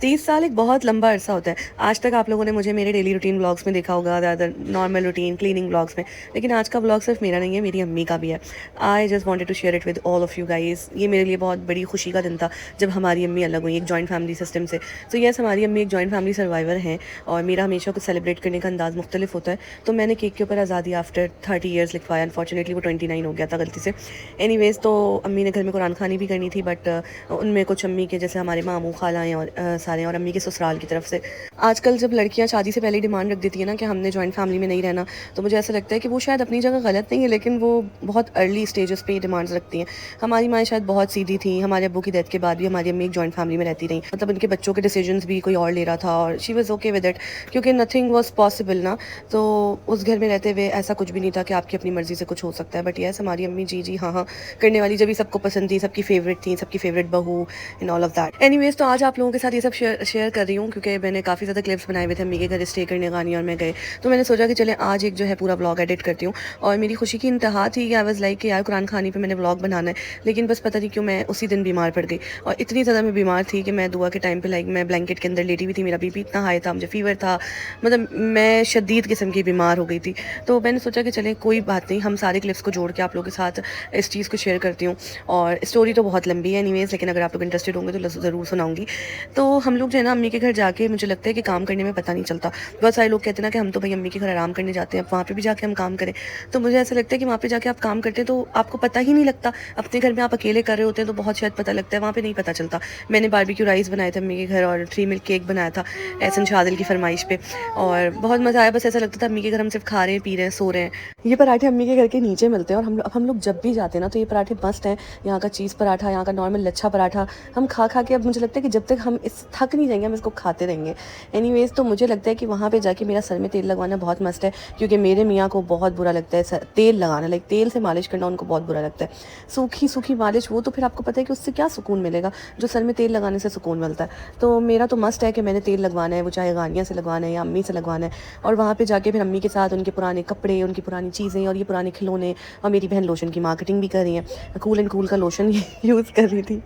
30 साल एक बहुत लंबा अरसा होता है। आज तक आप लोगों ने मुझे मेरे डेली रूटीन व्लॉग्स में देखा होगा, ज़्यादातर नॉर्मल रूटीन क्लीनिंग व्लॉग्स में। लेकिन आज का व्लॉग सिर्फ मेरा नहीं है, मेरी अम्मी का भी है। I just wanted to share it with all of you guys. ये मेरे लिए बहुत बड़ी खुशी का दिन था जब हमारी अम्मी अलग हुई एक जॉइंट फैमिली सिस्टम से। तो येस, हमारी अम्मी एक जॉइंट फैमिली सर्वाइवर हैं और मेरा हमेशा कुछ सेलिब्रेट करने का अंदाज़ मुख्तलिफ होता है। तो मैंने केक के ऊपर आज़ादी आफ्टर 30 ईयर्स लिखवाया। अनफॉर्चुनेटली वो 29 हो गया था गलती से। एनीवेज़, तो अम्मी ने घर में कुरान खानी भी करनी थी, बट उनमें कुछ अम्मी के जैसे हमारे मामू खालाएँ और सारे और अम्मी के ससुराल की तरफ से आजकल जब लड़कियां शादी से पहले डिमांड रख देती है ना कि हमने जॉइंट फैमिली में नहीं रहना, तो मुझे ऐसा लगता है कि वो शायद अपनी जगह गलत नहीं है, लेकिन वो बहुत अर्ली स्टेजेस पे डिमांड्स रखती हैं। हमारी माएँ शायद बहुत सीधी थी। हमारे अब्बू की डेथ के बाद भी हमारी अम्मी एक जॉइंट फैमिली में रहती रही। मतलब उनके बच्चों के डिसीजंस भी कोई और ले रहा था और she was okay with it, क्योंकि नथिंग वॉज पॉसिबल ना। तो उस घर में रहते हुए ऐसा कुछ भी नहीं था कि आपकी अपनी मर्जी से कुछ हो सकता है। बट यस, हमारी अम्मी जी जी हाँ हाँ करने वाली, जब भी सबको पसंद थी, सबकी फेवरेट थी, सबकी फेवरेट बहू in all of that. Anyways, तो आज आप लोगों के साथ ये सब शेयर कर रही हूँ क्योंकि मैंने काफ़ी ज़्यादा क्लिप्स बनाए हुए थे अम्मी के घर स्टे करने गानी और मैं गए। तो मैंने सोचा कि चले आज एक जो है पूरा व्लॉग एडिट करती हूँ। और मेरी खुशी की इंतहा थी कि आई वाज लाइक कि यार कुरान खानी पे मैंने व्लॉग बनाना है, लेकिन बस पता नहीं क्यों मैं उसी दिन बीमार पड़ गई। और इतनी ज़्यादा मैं बीमार थी कि मैं दुआ के टाइम पे लाइक मैं ब्लैंकेट के अंदर लेटी हुई थी। मेरा बीपी इतना हाई था, मुझे फीवर था, मतलब मैं शदीद किस्म की बीमार हो गई थी। तो मैंने सोचा कि चलें कोई बात नहीं, हम सारे क्लिप्स को जोड़ के आप लोगों के साथ इस चीज़ को शेयर करती हूँ। और स्टोरी तो बहुत लंबी है एनीवेज, लेकिन अगर आप लोग इंटरेस्टेड होंगे तो ज़रूर सुनाऊंगी। तो हम लोग जो है ना अम्मी के घर जाके, मुझे लगता है कि काम करने में पता नहीं चलता। बहुत सारे लोग कहते हैं ना कि हम तो भाई अम्मी के घर आराम करने जाते हैं, अब वहाँ पे भी जाके हम काम करें। तो मुझे ऐसा लगता है कि वहाँ पे जाके आप काम करते हैं तो आपको पता ही नहीं लगता। अपने घर में आप अकेले कर रहे होते हैं तो बहुत शायद पता लगता है, वहाँ पे नहीं पता चलता। मैंने बारबेक्यू राइस बनाए थे अम्मी के घर और 3 मिल्क केक बनाया था एहसन शादिल की फरमाइश पे, और बहुत मज़ा आया। बस ऐसा लगता था अम्मी के घर हम सिर्फ खा रहे हैं, पी रहे हैं, सो रहे हैं। ये पराठे अम्मी के घर के नीचे मिलते हैं और हम लोग जब भी जाते हैं ना तो ये पराठे मस्ट हैं। यहाँ का चीज़ पराठा, यहाँ का नॉर्मल लच्छा पराठा हम खा खा के अब मुझे लगता है कि जब तक हम इस थक नहीं जाएंगे हम इसको खाते रहेंगे। एनीवेज, तो मुझे लगता है कि वहाँ पे जाके मेरा सर में तेल लगवाना बहुत मस्त है, क्योंकि मेरे मियाँ को बहुत बुरा लगता है तेल लगाना, लाइक तेल से मालिश करना उनको बहुत बुरा लगता है। सूखी सूखी मालिश, वो तो फिर आपको पता है कि उससे क्या सुकून मिलेगा, जो सर में तेल लगाने से सुकून मिलता है। तो मेरा तो मस्ट है कि मैंने तेल लगवाना है, वो चाहे गानिया से लगवाना है या अम्मी से लगवाना है। और वहाँ पर जाके फिर अम्मी के साथ उनके पुराने कपड़े, उनकी पुरानी चीज़ें और ये पुराने खिलौने, और मेरी बहन लोशन की मार्केटिंग भी कर रही है, कूल एंड कूल का लोशन यूज़ कर रही थी।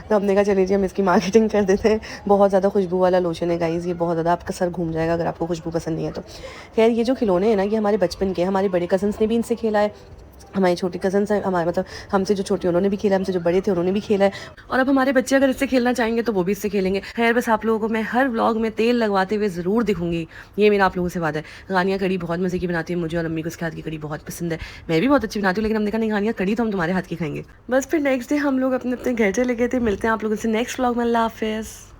तो हमने कहा चलिए जी हम इसकी मार्केटिंग कर देते हैं। बहुत ज़्यादा खुशबू वाला लोशन है गाइज़, ये बहुत ज़्यादा आपका सर घूम जाएगा अगर आपको खुशबू पसंद नहीं है तो। खैर, ये जो खिलौने हैं ना ये हमारे बचपन के, हमारे बड़े कज़न्स ने भी इनसे खेला है, हमारी छोटी कज़न्स हैं, हमारे मतलब हमसे जो छोटी उन्होंने भी खेला, हमसे जो बड़े थे उन्होंने भी खेला है, और अब हमारे बच्चे अगर इससे खेलना चाहेंगे तो वो भी इससे खेलेंगे। खैर, बस आप लोगों को मैं हर व्लॉग में तेल लगवाते हुए ज़रूर दिखूंगी, ये मेरा आप लोगों से वादा है। गानिया कड़ी बहुत मज़े की बनाती है, मुझे और अम्मी को उसके हाथ की कड़ी बहुत पसंद है। मैं भी बहुत अच्छी बनाती हूँ, लेकिन हमने कहा नहीं गानिया कड़ी तो हम तुम्हारे हाथ की खाएंगे। बस फिर नेक्स्ट डे हम लोग अपने अपने घर चले गए थे। मिलते हैं आप लोगों से नेक्स्ट व्लॉग में। अल्लाह हाफ़िज़।